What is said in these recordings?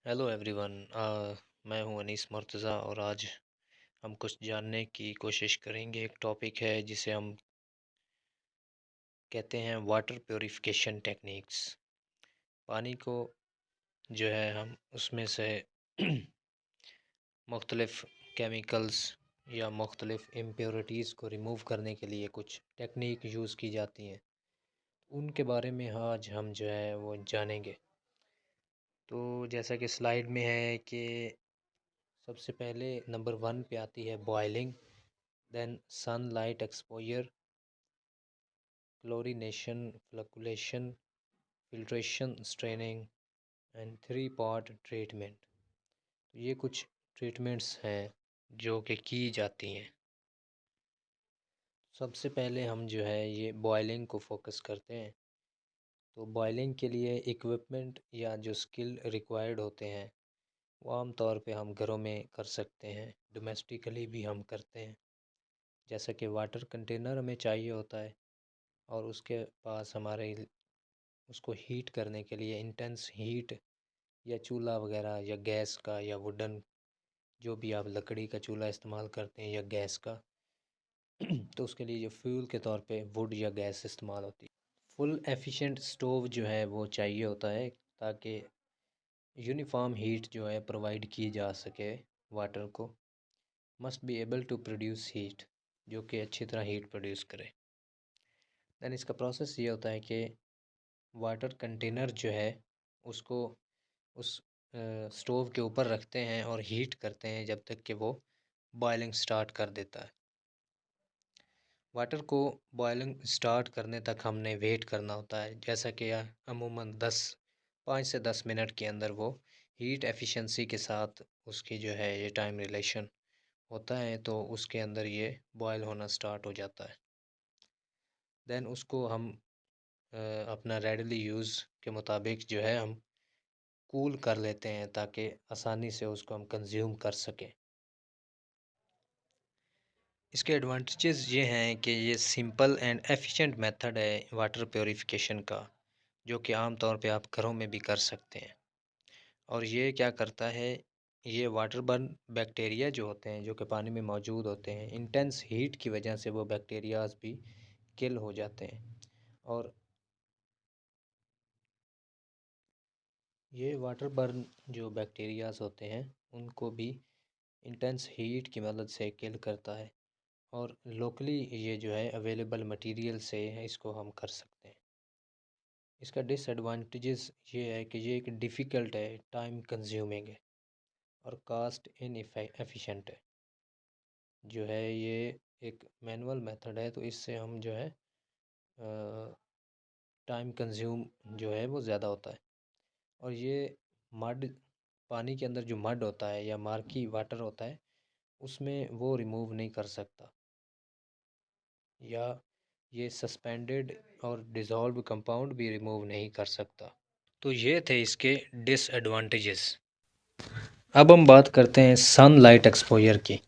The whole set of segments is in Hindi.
Hello everyone. मैं हूं अनीस मुर्तज़ा और आज हम कुछ जानने की कोशिश करेंगे। एक टॉपिक है जिसे हम कहते हैं वाटर प्योरिफिकेशन टेक्निक्स। पानी को जो है हम उसमें से मुख्तलिफ़ केमिकल्स या मुख्तलिफ़ इम्प्योरिटीज़ को रिमूव करने के लिए कुछ टेक्निक यूज़ की जाती हैं। उनके बारे में आज हम जो है वो जानेंगे। तो जैसा कि स्लाइड में है कि सबसे पहले नंबर 1 पे आती है boiling, then sunlight exposure, chlorination, flocculation, filtration, straining and 3 part treatment. तो ये कुछ ट्रीटमेंट्स हैं जो कि की जाती हैं। सबसे पहले हम जो है ये बॉयलिंग को फोकस करते हैं। तो बॉयलिंग के लिए इक्विपमेंट या जो स्किल रिक्वायर्ड होते हैं वो आम तौर पे हम घरों में कर सकते हैं, डोमेस्टिकली भी हम करते हैं। जैसा कि वाटर कंटेनर हमें चाहिए होता है और उसके पास हमारे उसको हीट करने के लिए इंटेंस हीट या चूल्हा वगैरह या गैस का या वुडन, जो भी आप लकड़ी का चूल्हा इस्तेमाल करते हैं या गैस का तो उसके लिए जो फ्यूल के तौर पे वुड या गैस इस्तेमाल होती है। फुल एफिशिएंट स्टोव जो है वो चाहिए होता है ताकि यूनिफॉर्म हीट जो है प्रोवाइड की जा सके। वाटर को must be able to produce heat, जो कि अच्छी तरह हीट प्रोड्यूस करे। दैन इसका प्रोसेस ये होता है कि वाटर कंटेनर जो है उसको उस स्टोव के ऊपर रखते हैं और हीट करते हैं जब तक कि वो बॉयलिंग स्टार्ट कर देता है। वाटर को बॉयलिंग स्टार्ट करने तक हमने वेट करना होता है, जैसा कि अमूमन 5 से 10 मिनट के अंदर वो हीट एफिशिएंसी के साथ उसकी जो है ये टाइम रिलेशन होता है, तो उसके अंदर ये बॉयल होना स्टार्ट हो जाता है। देन उसको हम अपना रेडली यूज़ के मुताबिक जो है हम कूल कर लेते हैं ताकि आसानी से उसको हम कंज्यूम कर सकें। इसके एडवांटेजेस ये हैं कि ये सिंपल एंड एफिशिएंट मेथड है वाटर प्योरिफिकेशन का, जो कि आम तौर पे आप घरों में भी कर सकते हैं। और ये क्या करता है, ये वाटर बर्न बैक्टीरिया जो होते हैं जो कि पानी में मौजूद होते हैं, इंटेंस हीट की वजह से वो बैक्टीरियाज भी किल हो जाते हैं। और ये वाटर बर्न जो बैक्टीरियाज होते हैं उनको भी इंटेंस हीट की मदद से किल करता है। और लोकली ये जो है अवेलेबल मटेरियल से इसको हम कर सकते हैं। इसका डिसएडवांटेजेस ये है कि ये एक डिफ़िकल्ट है, टाइम कंज्यूमिंग है और कास्ट इन एफिशिएंट है। जो है ये एक मैनुअल मेथड है, तो इससे हम जो है टाइम कंज्यूम जो है वो ज़्यादा होता है। और ये मड, पानी के अंदर जो मड होता है या मार्की वाटर होता है उसमें वो रिमूव नहीं कर सकता, या ये सस्पेंडेड और डिज़ोल्व कंपाउंड भी रिमूव नहीं कर सकता। तो ये थे इसके डिसएडवांटेजेस। अब हम बात करते हैं सनलाइट एक्सपोजर की,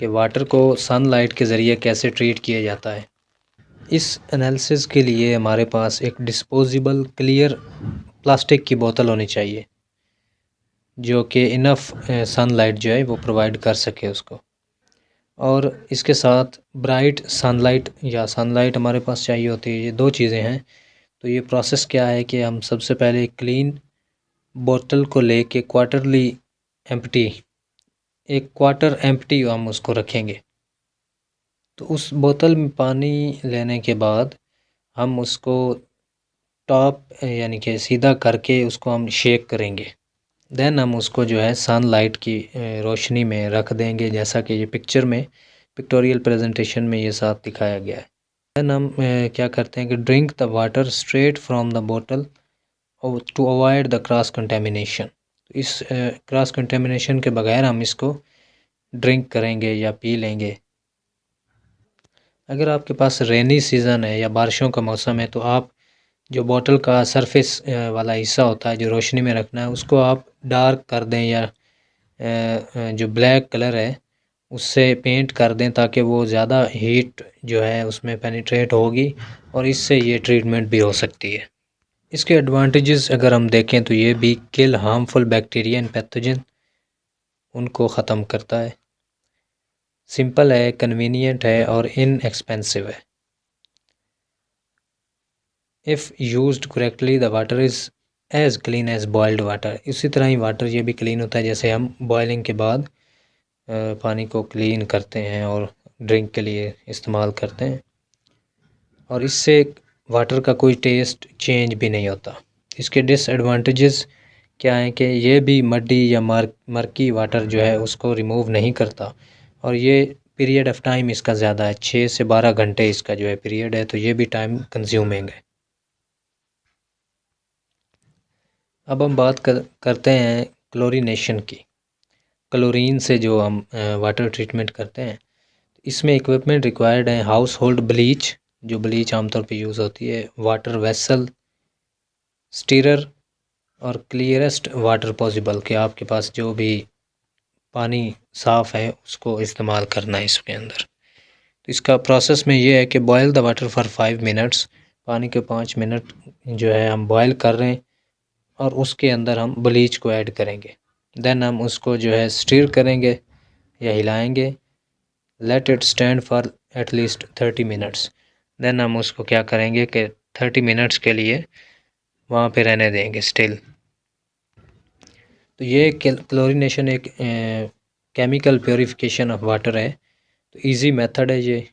कि वाटर को सनलाइट के ज़रिए कैसे ट्रीट किया जाता है। इस एनालिसिस के लिए हमारे पास एक डिस्पोजेबल क्लियर प्लास्टिक की बोतल होनी चाहिए जो कि इनफ सनलाइट जो है वो प्रोवाइड कर सके उसको। और इसके साथ ब्राइट सनलाइट या सनलाइट हमारे पास चाहिए होती है। ये दो चीज़ें हैं। तो ये प्रोसेस क्या है कि हम सबसे पहले क्लीन बोतल को लेके क्वार्टरली एम्प्टी, एक क्वार्टर एम्प्टी हम उसको रखेंगे। तो उस बोतल में पानी लेने के बाद हम उसको टॉप यानी कि सीधा करके उसको हम शेक करेंगे। देन हम उसको जो है सनलाइट की रोशनी में रख देंगे, जैसा कि ये पिक्चर में पिक्टोरियल प्रेजेंटेशन में ये साथ दिखाया गया है। देन हम क्या करते हैं कि drink the water straight from the बोतल to avoid the cross contamination. इस क्रॉस कंटेमिनेशन के बगैर हम इसको ड्रिंक करेंगे या पी लेंगे। अगर आपके पास रेनी सीज़न है या बारिशों का मौसम है तो आप जो बोतल का सरफेस वाला हिस्सा होता है जो रोशनी में रखना है उसको आप डार्क कर दें या जो ब्लैक कलर है उससे पेंट कर दें ताकि वो ज़्यादा हीट जो है उसमें पेनिट्रेट होगी और इससे ये ट्रीटमेंट भी हो सकती है। इसके एडवांटेजेस अगर हम देखें तो ये भी किल हार्मफुल बैक्टीरिया एंड पैथोजन, उनको ख़त्म करता है, सिंपल है, कन्वीनियंट है और इनएक्सपेंसिव है। If used correctly the water is as clean as boiled water. इसी तरह ही वाटर ये भी क्लीन होता है जैसे हम बॉयलिंग के बाद पानी को क्लीन करते हैं और ड्रिंक के लिए इस्तेमाल करते हैं, और इससे वाटर का कोई टेस्ट चेंज भी नहीं होता। इसके डिसएडवांटेजेस क्या हैं कि ये भी मड्डी या मर्की वाटर जो है उसको रिमूव नहीं करता, और ये पीरियड ऑफ टाइम इसका ज़्यादा है, 6 से 12 घंटे इसका जो है पीरियड है, तो ये भी टाइम कंज्यूमिंग है। अब हम बात करते हैं क्लोरीनेशन की। क्लोरीन से जो हम वाटर ट्रीटमेंट करते हैं, इसमें इक्विपमेंट रिक्वायर्ड है, हाउस होल्ड ब्लीच, जो ब्लीच आमतौर पे यूज़ होती है, वाटर वेसल, स्टीरर और क्लियरेस्ट वाटर पॉसिबल, कि आपके पास जो भी पानी साफ़ है उसको इस्तेमाल करना है इसके अंदर। तो इसका प्रोसेस में ये है कि boil the water for 5 minutes, पानी के 5 मिनट जो है हम बॉयल कर रहे हैं और उसके अंदर हम ब्लीच को ऐड करेंगे। देन हम उसको जो है स्टीर करेंगे या हिलाएंगे, let it stand for at least 30 minutes. Then हम उसको क्या करेंगे कि 30 मिनट्स के लिए वहाँ पे रहने देंगे स्टिल। तो ये क्लोरीनेशन एक केमिकल प्योरीफिकेशन ऑफ वाटर है। तो इजी मेथड है ये,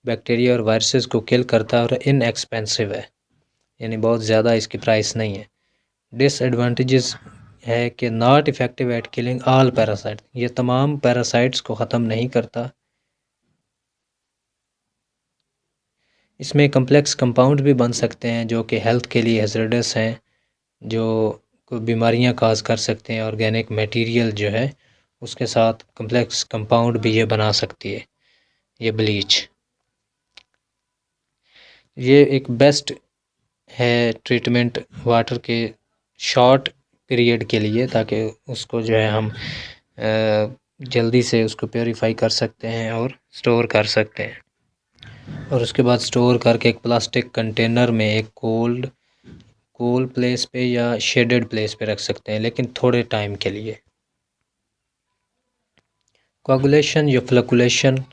बैक्टीरिया और वायरसेस को किल करता है और इनएक्सपेंसिव है, यानी बहुत ज़्यादा इसकी प्राइस नहीं है। डिसएडवांटेजेस है कि not effective at killing all parasite, ये तमाम पैरासाइट्स को ख़त्म नहीं करता। इसमें कम्प्लेक्स कंपाउंड भी बन सकते हैं जो कि हेल्थ के लिए हैज़र्डस हैं, जो कोई बीमारियां काज कर सकते हैं। ऑर्गेनिक मटेरियल जो है उसके साथ कम्प्लेक्स कंपाउंड भी ये बना सकती है ये ब्लीच। ये एक बेस्ट है ट्रीटमेंट वाटर के शॉर्ट पीरियड के लिए, ताकि उसको जो है हम जल्दी से उसको प्योरीफाई कर सकते हैं और स्टोर कर सकते हैं, और उसके बाद स्टोर करके एक प्लास्टिक कंटेनर में एक कूल प्लेस पे या शेडेड प्लेस पे रख सकते हैं, लेकिन थोड़े टाइम के लिए। कोगुलेशन या फ्लकुलेशन,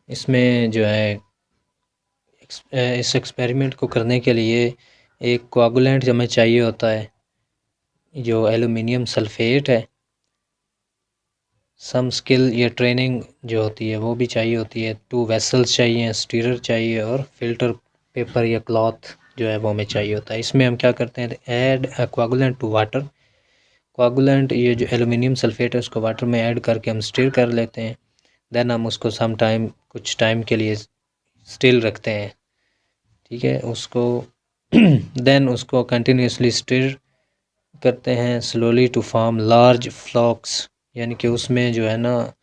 इसमें जो है इस एक्सपेरिमेंट को करने के लिए एक कोगुलेंट हमें चाहिए होता है जो एलुमिनियम सल्फेट है। सम स्किल या ट्रेनिंग जो होती है वो भी चाहिए होती है। 2 वेसल्स चाहिए, स्टीरर चाहिए और फिल्टर पेपर या क्लॉथ जो है वो हमें चाहिए होता है। इसमें हम क्या करते हैं, add a coagulant to water. Coagulant ये जो एलुमिनियम सल्फेट है उसको वाटर में ऐड करके हम स्टीर कर लेते हैं। देन हम उसको कुछ टाइम के लिए स्टिल रखते हैं, ठीक है, उसको देन उसको कंटिन्यूसली स्टिर करते हैं स्लोली टू फॉर्म लार्ज फ्लॉक्स, यानी कि उसमें जो है ना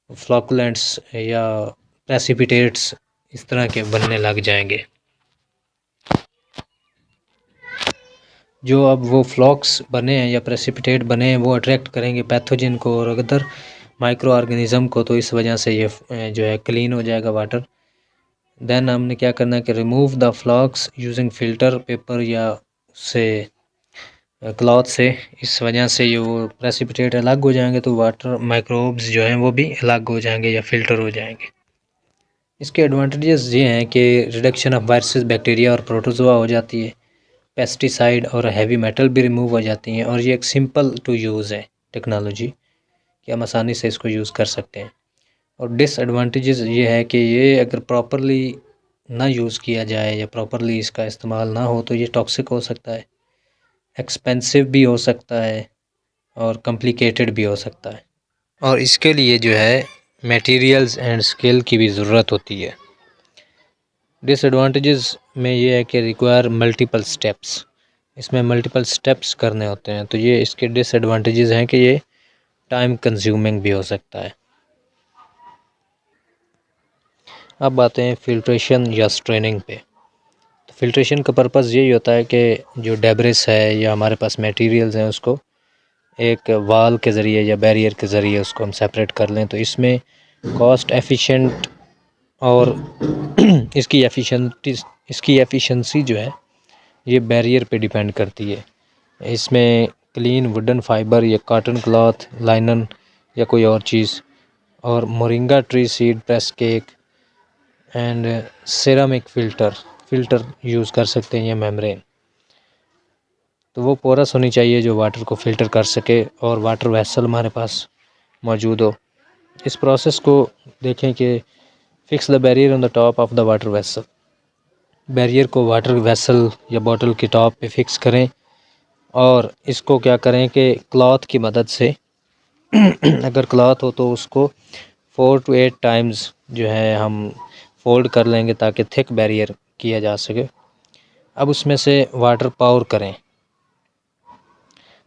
फ्लॉकुलेंट्स या प्रेसिपिटेट्स इस तरह के बनने लग जाएंगे। जो अब वो फ्लॉक्स बने हैं या प्रेसिपिटेट बने हैं वो अट्रैक्ट करेंगे पैथोजन को और अदर माइक्रो ऑर्गेनिज़म को, तो इस वजह से ये जो है क्लीन हो जाएगा वाटर। देन हमने क्या करना है कि remove the flocs using filter paper या से क्लॉथ से। इस वजह से ये वो प्रेसिपिटेट अलग हो जाएंगे, तो वाटर माइक्रोब्स जो हैं वो भी अलग हो जाएंगे या फ़िल्टर हो जाएंगे। इसके एडवांटेजेस ये हैं कि रिडक्शन ऑफ वायरसेस, बैक्टीरिया और प्रोटोजोआ हो जाती है, पेस्टिसाइड और हैवी मेटल भी रिमूव हो जाती हैं, और ये एक सिंपल टू यूज़ है टेक्नोलॉजी कि हम आसानी से इसको यूज़ कर सकते हैं। और डिसएडवांटेजेस ये है कि ये अगर प्रॉपरली ना यूज़ किया जाए या प्रॉपरली इसका इस्तेमाल ना हो तो ये टॉक्सिक हो सकता है, एक्सपेंसिव भी हो सकता है और कॉम्प्लिकेटेड भी हो सकता है, और इसके लिए जो है मटेरियल्स एंड स्किल की भी ज़रूरत होती है। डिसएडवांटेजेस में ये है कि रिक्वायर मल्टीपल स्टेप्स, इसमें मल्टीपल स्टेप्स करने होते हैं, तो ये इसके डिसएडवांटेजेस हैं कि ये टाइम कंज्यूमिंग भी हो सकता है। अब आते हैं फ़िल्ट्रेशन या स्ट्रेनिंग पे। तो फ़िल्ट्रेशन का पर्पज़ यही होता है कि जो डेब्रिस है या हमारे पास मटेरियल्स हैं उसको एक वाल के ज़रिए या बैरियर के ज़रिए उसको हम सेपरेट कर लें। तो इसमें कॉस्ट एफिशिएंट और इसकी एफिशिएंसी जो है ये बैरियर पे डिपेंड करती है। इसमें क्लीन वुडन फाइबर या कॉटन क्लॉथ, लाइनन या कोई और चीज़, और moringa tree seed press cake and ceramic filter use कर सकते हैं, या मेम्ब्रेन। तो वो पोरस होनी चाहिए जो वाटर को फ़िल्टर कर सके, और वाटर वेसल हमारे पास मौजूद हो। इस प्रोसेस को देखें कि fix the barrier on the top of the water vessel. Barrier को वाटर वेसल या बॉटल के टॉप पे फिक्स करें, और इसको क्या करें कि क्लॉथ की मदद से अगर क्लॉथ हो तो उसको 4 to 8 टाइम्स जो है हम फोल्ड कर लेंगे ताकि थिक बैरियर किया जा सके। अब उसमें से वाटर पावर करें।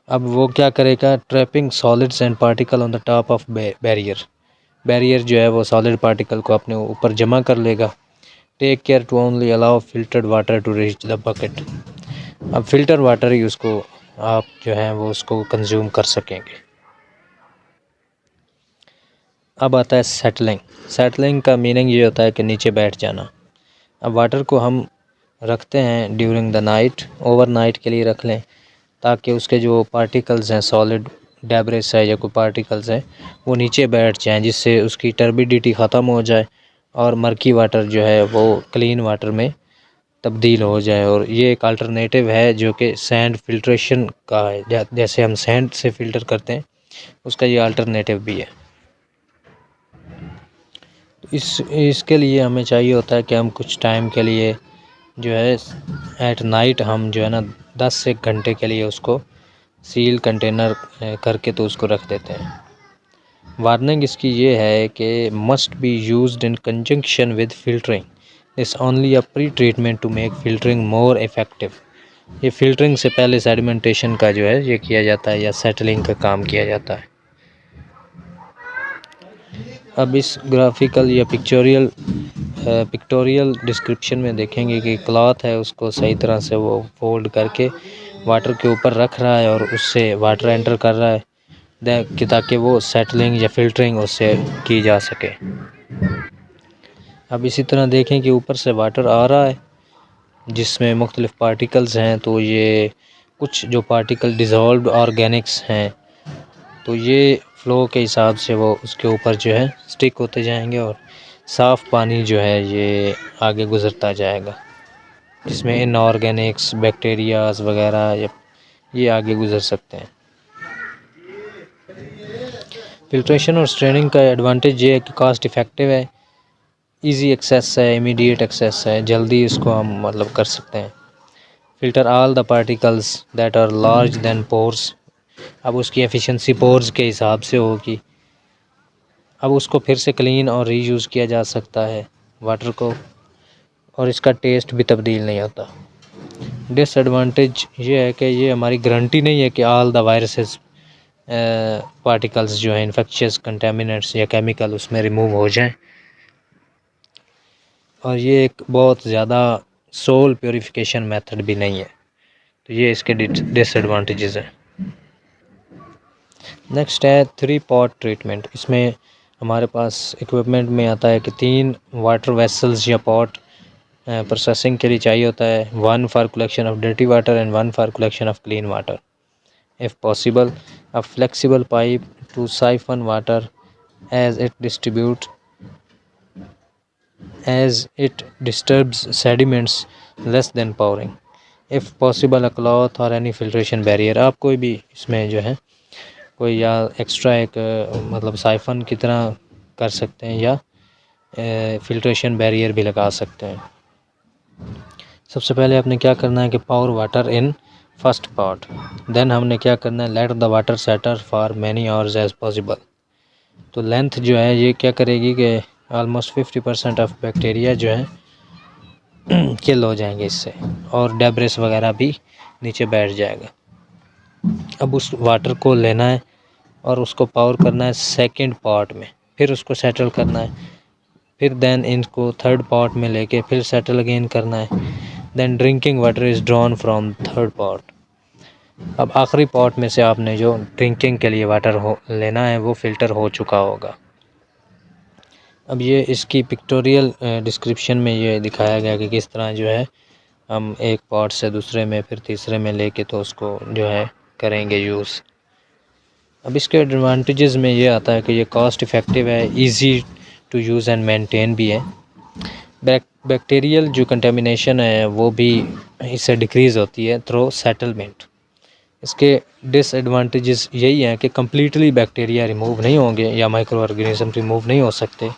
अब वो क्या करेगा, trapping solids and particle on the top of barrier जो है वो सॉलिड पार्टिकल को अपने ऊपर जमा कर लेगा। Take care to only allow filtered water to reach the bucket. अब फ़िल्टर वाटर ही उसको आप जो है वो उसको कंज्यूम कर सकेंगे। अब आता है सेटलिंग का मीनिंग ये होता है कि नीचे बैठ जाना। अब वाटर को हम रखते हैं ड्यूरिंग द नाइट, ओवरनाइट के लिए रख लें ताकि उसके जो पार्टिकल्स हैं, सॉलिड डेब्रिस है या कोई पार्टिकल्स हैं, वो नीचे बैठ जाएं, जिससे उसकी टर्बिडिटी ख़त्म हो जाए और मर्की वाटर जो है वो क्लीन वाटर में तब्दील हो जाए। और ये एक अल्टरनेटिव है जो कि सैंड फिल्ट्रेशन का है। जैसे हम सैंड से फ़िल्टर करते हैं, उसका ये अल्टरनेटिव भी है। इसके लिए हमें चाहिए होता है कि हम कुछ टाइम के लिए जो है एट नाइट हम जो है ना 10 से 1 घंटे के लिए उसको सील कंटेनर करके तो उसको रख देते हैं। वार्निंग इसकी ये है कि must be used in conjunction with filtering, this only a pre treatment to make filtering more effective. ये फ़िल्टरिंग से पहले सेडिमेंटेशन का जो है ये किया जाता है, या सेटलिंग का काम किया जाता है। अब इस ग्राफिकल या पिक्टोरियल डिस्क्रिप्शन में देखेंगे कि क्लॉथ है उसको सही तरह से वो फोल्ड करके वाटर के ऊपर रख रहा है और उससे वाटर एंटर कर रहा है कि ताकि वो सेटलिंग या फ़िल्टरिंग उससे की जा सके। अब इसी तरह देखें कि ऊपर से वाटर आ रहा है जिसमें मुख्तलिफ़ पार्टिकल्स हैं, तो ये कुछ जो पार्टिकल डिज़ोल्व्ड ऑर्गेनिक्स हैं, तो ये फ़्लो के हिसाब से वो उसके ऊपर जो है स्टिक होते जाएंगे और साफ़ पानी जो है ये आगे गुज़रता जाएगा, जिसमें इनऑर्गेनिक्स बैक्टीरियाज़ वगैरह ये आगे गुज़र सकते हैं। फ़िल्ट्रेशन और स्ट्रेनिंग का एडवांटेज ये है कि कॉस्ट इफ़ेक्टिव है, इजी एक्सेस है, इमीडिएट एक्सेस है, जल्दी इसको हम मतलब कर सकते हैं। Filter all the particles that are large than pores. अब उसकी एफिशिएंसी पोर्स के हिसाब से होगी। अब उसको फिर से क्लीन और रीयूज़ किया जा सकता है वाटर को, और इसका टेस्ट भी तब्दील नहीं होता। डिसएडवांटेज ये है कि ये हमारी गारंटी नहीं है कि ऑल द वायरसेस पार्टिकल्स जो हैं, इन्फेक्शियस कंटेमिनेंट्स या केमिकल उसमें रिमूव हो जाएं, और ये एक बहुत ज़्यादा सोल प्योरीफिकेशन मेथड भी नहीं है। तो ये इसके डिसएडवांटेजेस हैं। नेक्स्ट है 3 पॉट ट्रीटमेंट। इसमें हमारे पास इक्विपमेंट में आता है कि 3 वाटर वेसल्स या पॉट प्रोसेसिंग के लिए चाहिए होता है। 1 for collection of dirty water and 1 for collection of clean water. If possible a flexible pipe to siphon water as it disturbs sediments less than pouring. If possible a cloth or any filtration barrier। आप कोई भी इसमें जो है कोई या एक्स्ट्रा एक मतलब साइफन की तरह कर सकते हैं, या फिल्ट्रेशन बैरियर भी लगा सकते हैं। सबसे पहले आपने क्या करना है कि pour water in first part, then हमने क्या करना है, let the water settle for many hours as possible. तो लेंथ जो है ये क्या करेगी कि ऑलमोस्ट 50% ऑफ बैक्टीरिया जो है किल हो जाएंगे इससे, और डेब्रिस वगैरह भी नीचे बैठ जाएगा। अब उस वाटर को लेना है और उसको पावर करना है सेकंड पार्ट में, फिर उसको सेटल करना है, फिर देन इनको थर्ड पार्ट में लेके फिर सेटल अगेन करना है। Then drinking water is drawn from third part. अब आखिरी पार्ट में से आपने जो ड्रिंकिंग के लिए वाटर लेना है वो फ़िल्टर हो चुका होगा। अब ये इसकी पिक्टोरियल डिस्क्रिप्शन में ये दिखाया गया कि किस तरह जो है हम एक पॉट से दूसरे में फिर तीसरे में लेके तो उसको जो है करेंगे यूज़। अब इसके एडवांटेजेस में ये आता है कि ये कॉस्ट इफ़ेक्टिव है, easy to use and maintain भी है। बैक्टीरियल जो कंटेमिनेशन है वो भी इससे डिक्रीज़ होती है थ्रू सेटलमेंट। इसके डिसएडवांटेजेस यही हैं कि कम्प्लीटली बैक्टीरिया रिमूव नहीं होंगे या माइक्रो ऑर्गेनिज्म रिमूव नहीं हो सकते,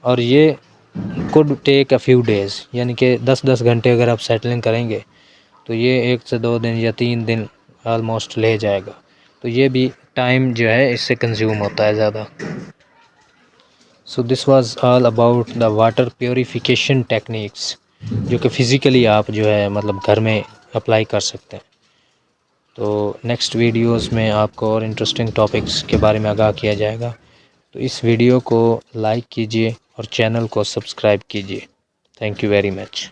और ये could take a few days, यानी कि 10-10 घंटे अगर आप सेटलिंग करेंगे तो ये 1 से 2 दिन या 3 दिन ऑलमोस्ट ले जाएगा। तो ये भी टाइम जो है इससे कंज्यूम होता है ज़्यादा। So this was all about the water purification techniques, जो कि फ़िज़िकली आप जो है मतलब घर में अप्लाई कर सकते हैं। तो नेक्स्ट वीडियोस में आपको और इंटरेस्टिंग टॉपिक्स के बारे में आगाह किया जाएगा। तो इस वीडियो को लाइक कीजिए और चैनल को सब्सक्राइब कीजिए। Thank you very much.